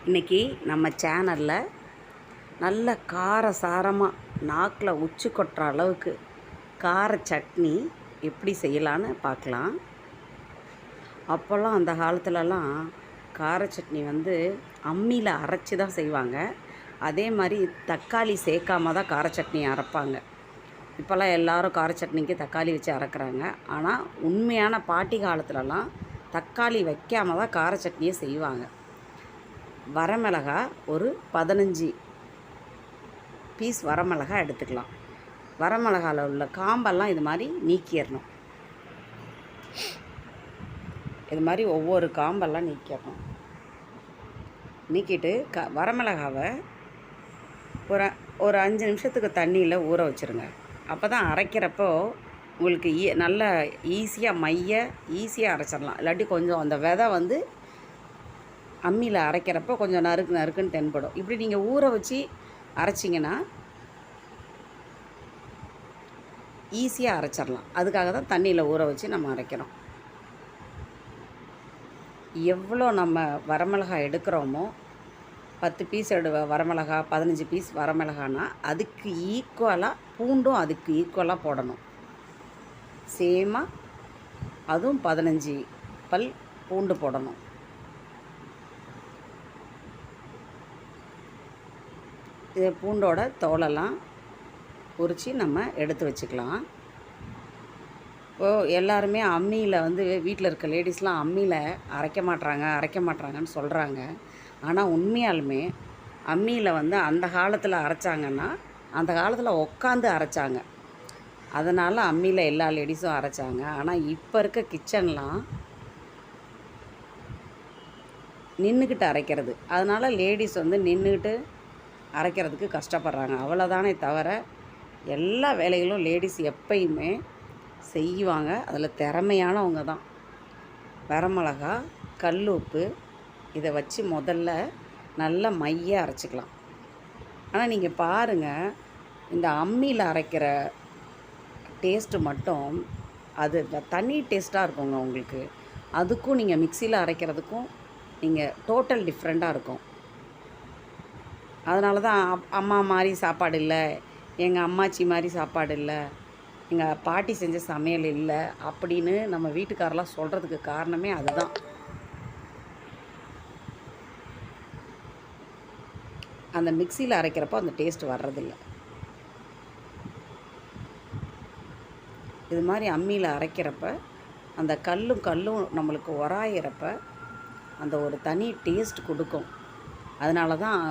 இன்றைக்கி நம்ம சேனலில் நல்ல காரசாரமாக நாக்கில் உச்சி கொட்டுற அளவுக்கு கார சட்னி எப்படி செய்யலான்னு பார்க்கலாம். அப்போல்லாம் அந்த காலத்துலலாம் கார சட்னி அம்மியில் அரைச்சி தான் செய்வாங்க. அதே மாதிரி தக்காளி சேர்க்காம தான் கார சட்னி அரைப்பாங்க. இப்போல்லாம் எல்லோரும் கார சட்னிக்கு தக்காளி வச்சு அரைக்கிறாங்க. ஆனால் உண்மையான பாட்டி காலத்துலலாம் தக்காளி வைக்காம தான் கார சட்னியை செய்வாங்க. வரமிளகா ஒரு 15 பீஸ் வரமிளகா எடுத்துக்கலாம். வரமிளகாவில் உள்ள காம்பெல்லாம் இது மாதிரி நீக்கிடணும். இது மாதிரி ஒவ்வொரு காம்பெல்லாம் நீக்கிடணும். நீக்கிட்டு வரமிளகாவை ஒரு 5 நிமிஷத்துக்கு தண்ணியில் ஊற வச்சுருங்க. அப்போ தான் அரைக்கிறப்போ உங்களுக்கு நல்லா ஈஸியாக அரைச்சிடலாம். இல்லாட்டி கொஞ்சம் அந்த விதை அம்மியில் அரைக்கிறப்போ கொஞ்சம் நறுக்குன்னு தென்படும். இப்படி நீங்கள் ஊற வச்சு அரைச்சிங்கன்னா ஈஸியாக அரைச்சிடலாம். அதுக்காக தான் தண்ணியில் ஊற வச்சு நம்ம அரைக்கிறோம். எவ்வளோ நம்ம வரமிளகாய் எடுக்கிறோமோ 10 பீஸ் வரமிளகா 15 பீஸ் வரமிளகானா அதுக்கு ஈக்குவலாக பூண்டும் அதுக்கு ஈக்குவலாக போடணும். சேமாக அதுவும் 15 பல் பூண்டு போடணும். இது பூண்டோட தோலெல்லாம் உரித்து நம்ம எடுத்து வச்சுக்கலாம். இப்போது எல்லாருமே அம்மியில் வீட்டில் இருக்க லேடிஸ்லாம் அம்மியில் அரைக்க மாட்டாங்கன்னு சொல்கிறாங்க. ஆனால் உண்மையாலுமே அம்மியில் அந்த காலத்தில் அரைச்சாங்கன்னா அந்த காலத்தில் உட்காந்து அரைச்சாங்க. அதனால் அம்மியில் எல்லா லேடிஸும் அரைச்சாங்க. ஆனால் இப்போ இருக்க கிச்சன்லாம் நின்றுக்கிட்டு அரைக்கிறது. அதனால் லேடிஸ் நின்றுக்கிட்டு அரைக்கிறதுக்கு கஷ்டப்படுறாங்க. அவ்வளோதானே தவிர எல்லா வேலைகளும் லேடிஸ் எப்பயுமே செய்வாங்க. அதில் திறமையானவங்க தான். வரமிளகா, கல் உப்பு இதை வச்சு முதல்ல நல்லா மைய அரைச்சிக்கலாம். ஆனால் நீங்கள் பாருங்கள், இந்த அம்மியில் அரைக்கிற டேஸ்ட்டு மட்டும் அது தனி டேஸ்ட்டாக இருக்குங்க உங்களுக்கு. அதுக்கும் நீங்கள் மிக்சியில் அரைக்கிறதுக்கும் நீங்கள் டோட்டல் டிஃப்ரெண்ட்டாக இருக்கும். அதனால தான் அம்மா மாதிரி சாப்பாடு இல்லை, எங்கள் அம்மாச்சி மாதிரி சாப்பாடு இல்லை, எங்கள் பாட்டி செஞ்ச சமையல் இல்லை அப்படின்னு நம்ம வீட்டுக்காரெலாம் சொல்கிறதுக்கு காரணமே அதுதான். அந்த மிக்சியில் அரைக்கிறப்போ அந்த டேஸ்ட் வர்றதில்லை. இது மாதிரி அம்மியில் அரைக்கிறப்ப அந்த கல்லும் நம்மளுக்கு உராயிறப்ப அந்த ஒரு தனி டேஸ்ட் கொடுக்கும். அதனால தான்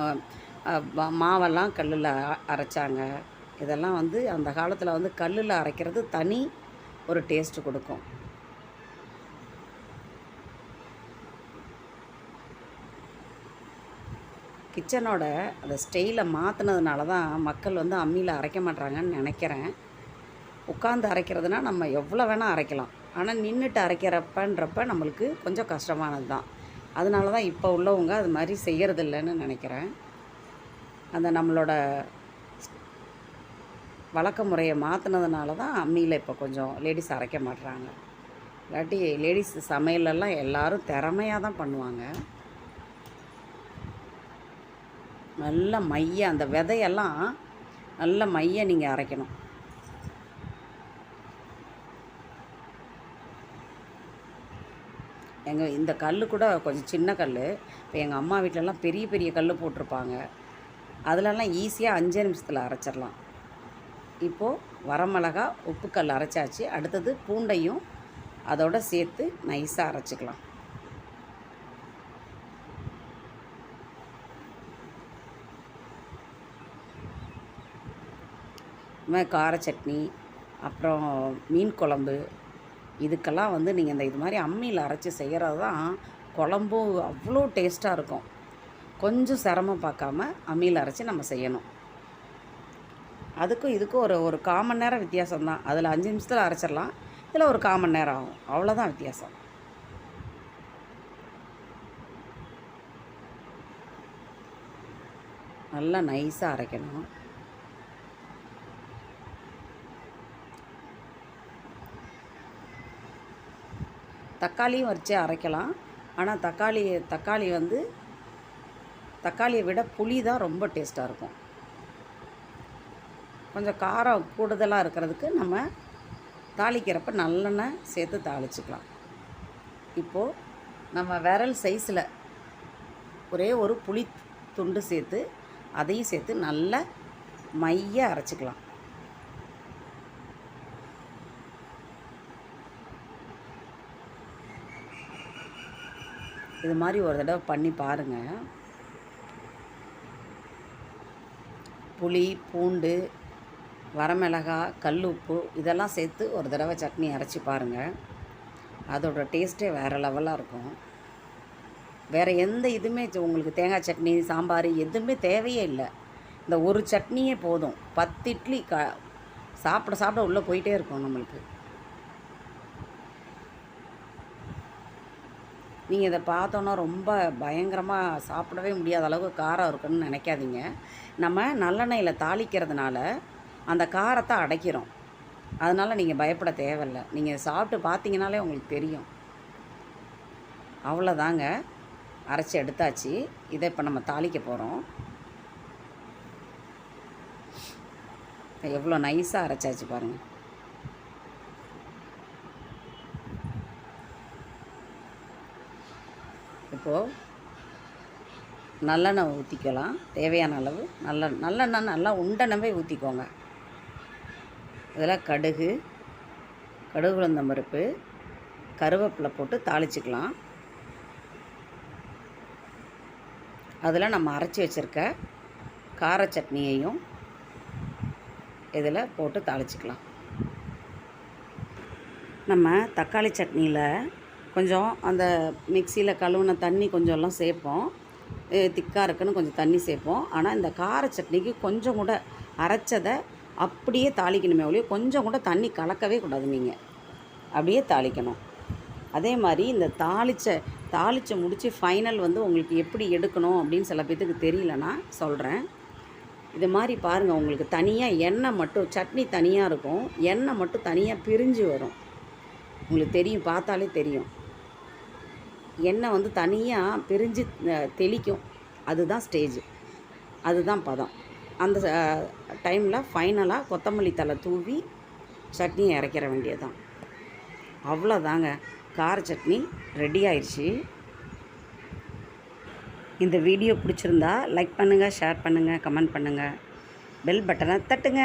மாவெல்லாம் கல்லில் அரைச்சாங்க. இதெல்லாம் அந்த காலத்தில் கல்லில் அரைக்கிறது தனி ஒரு டேஸ்ட்டு கொடுக்கும். கிச்சனோட அந்த ஸ்டைலை மாற்றினதுனால தான் மக்கள் அம்மியில் அரைக்க மாட்டாங்கன்னு நினைக்கிறேன். உட்காந்து அரைக்கிறதுனா நம்ம எவ்வளோ வேணால் அரைக்கலாம். ஆனால் நின்றுட்டு அரைக்கிறப்பன்றப்ப நம்மளுக்கு கொஞ்சம் கஷ்டமானது தான். அதனால தான் இப்போ உள்ளவங்க அது மாதிரி செய்கிறதில்லைன்னு நினைக்கிறேன். அந்த நம்மளோட வழக்க முறையை மாற்றினதுனால தான் அம்மியில் இப்போ கொஞ்சம் லேடிஸ் அரைக்க மாட்டுறாங்க. இல்லாட்டி லேடிஸ் சமையலெல்லாம் எல்லோரும் திறமையாக தான் பண்ணுவாங்க. நல்ல மைய அந்த விதையெல்லாம் நல்ல மைய நீங்கள் அரைக்கணும். இந்த கல் கூட கொஞ்சம் சின்ன கல். இப்போ எங்கள் அம்மா வீட்டிலலாம் பெரிய பெரிய கல் போட்டிருப்பாங்க. அதிலெல்லாம் ஈஸியாக 5 நிமிஷத்தில் அரைச்சிடலாம். இப்போது வரமிளகா உப்புக்கல் அரைச்சாச்சு. அடுத்தது பூண்டையும் அதோடு சேர்த்து நைஸாக அரைச்சிக்கலாம். இதுமாதிரி கார சட்னி, அப்புறம் மீன் குழம்பு, இதுக்கெல்லாம் நீங்கள் இது மாதிரி அம்மியில் அரைச்சி செய்கிறது தான் குழம்பும் அவ்வளோ டேஸ்ட்டாக இருக்கும். கொஞ்சம் சிரமம் பார்க்காம அம்மியில் அரைச்சி நம்ம செய்யணும். அதுக்கும் இதுக்கும் ஒரு 1/4 மணி நேரம் வித்தியாசம் தான். அதில் 5 நிமிஷத்தில் அரைச்சிடலாம், இதில் ஒரு 1/4 மணி நேரம் ஆகும். அவ்வளோதான் வித்தியாசம். நல்லா நைஸாக அரைக்கணும். தக்காளியும் வச்சு அரைக்கலாம். ஆனால் தக்காளி தக்காளியை விட புளி தான் ரொம்ப டேஸ்ட்டாக இருக்கும். கொஞ்சம் காரம் கூடுதலாக இருக்கிறதுக்கு நம்ம தாளிக்கிறப்ப நல்லெண்ணெய் சேர்த்து தாளிச்சுக்கலாம். இப்போது நம்ம விரல் சைஸில் ஒரே ஒரு புளி துண்டு சேர்த்து அதையும் சேர்த்து நல்லா மைய அரைச்சிக்கலாம். இது மாதிரி ஒரு தடவை பண்ணி பாருங்கள். புளி, பூண்டு, வரமிளகாய், கல் உப்பு இதெல்லாம் சேர்த்து ஒரு தடவை சட்னி அரைச்சி பாருங்கள். அதோட டேஸ்ட்டே வேறு லெவலாக இருக்கும். வேறு எந்த இதுவுமே உங்களுக்கு தேங்காய் சட்னி, சாம்பார் எதுவுமே தேவையே இல்லை. இந்த ஒரு சட்னியே போதும். 10 இட்லி சாப்பிட சாப்பிட உள்ளே போயிட்டே இருக்கும் நம்மளுக்கு. நீங்கள் இதை பார்த்தோன்னா ரொம்ப பயங்கரமாக சாப்பிடவே முடியாத அளவுக்கு காரம் இருக்குன்னு நினைக்காதீங்க. நம்ம நல்லெண்ணெயில் தாளிக்கிறதுனால அந்த காரத்தை அடைக்கிறோம். அதனால் நீங்கள் பயப்பட தேவையில்லை. நீங்கள் சாப்பிட்டு பார்த்தீங்கனாலே உங்களுக்கு தெரியும். அவ்வளோதாங்க, அரைச்சி எடுத்தாச்சு. இதை இப்போ நம்ம தாளிக்க போகிறோம். எவ்வளோ நைஸாக அரைச்சாச்சு பாருங்கள். இப்போது நல்லெண்ணெய் ஊற்றிக்கலாம். தேவையான அளவு நல்லெண்ணெய் நல்லா உண்டனவே ஊற்றிக்கோங்க. இதில் கடுகு, உளுந்தம் பருப்பு, கருவேப்பிலை போட்டு தாளிச்சுக்கலாம். அதில் நம்ம அரைச்சி வச்சுருக்க கார சட்னியையும் இதில் போட்டு தாளிச்சுக்கலாம். நம்ம தக்காளி சட்னியில் கொஞ்சம் அந்த மிக்சியில் கழுவுன தண்ணி கொஞ்சம்லாம் சேர்ப்போம். திக்காக இருக்குன்னு கொஞ்சம் தண்ணி சேர்ப்போம். ஆனால் இந்த கார சட்னிக்கு கொஞ்சம் கூட அரைச்சதை அப்படியே தாளிக்கணுமே ஒழிய கொஞ்சம் கூட தண்ணி கலக்கவே கூடாது. நீங்கள் அப்படியே தாளிக்கணும். அதே மாதிரி இந்த தாளிச்ச முடித்து ஃபைனல் வந்து உங்களுக்கு எப்படி எடுக்கணும் அப்படின்னு சில பேத்துக்கு தெரியலன்னா சொல்கிறேன். இது மாதிரி பாருங்கள், உங்களுக்கு தனியாக எண்ணெய் மட்டும், சட்னி தனியாக இருக்கும், எண்ணெய் மட்டும் தனியாக பிரிஞ்சு வரும். உங்களுக்கு தெரியும், பார்த்தாலே தெரியும். எண்ணெய் வந்து தனியாக பிரிஞ்சு தெளிக்கும். அதுதான் ஸ்டேஜ், அதுதான் பதம். அந்த டைமில் ஃபைனலாக கொத்தமல்லி தழை தூவி சட்னியை இறக்கிற வேண்டியதுதான். அவ்வளோதாங்க, கார சட்னி ரெடி ஆயிடுச்சு. இந்த வீடியோ பிடிச்சிருந்தா லைக் பண்ணுங்கள், ஷேர் பண்ணுங்கள், கமெண்ட் பண்ணுங்கள், பெல் பட்டனை தட்டுங்க.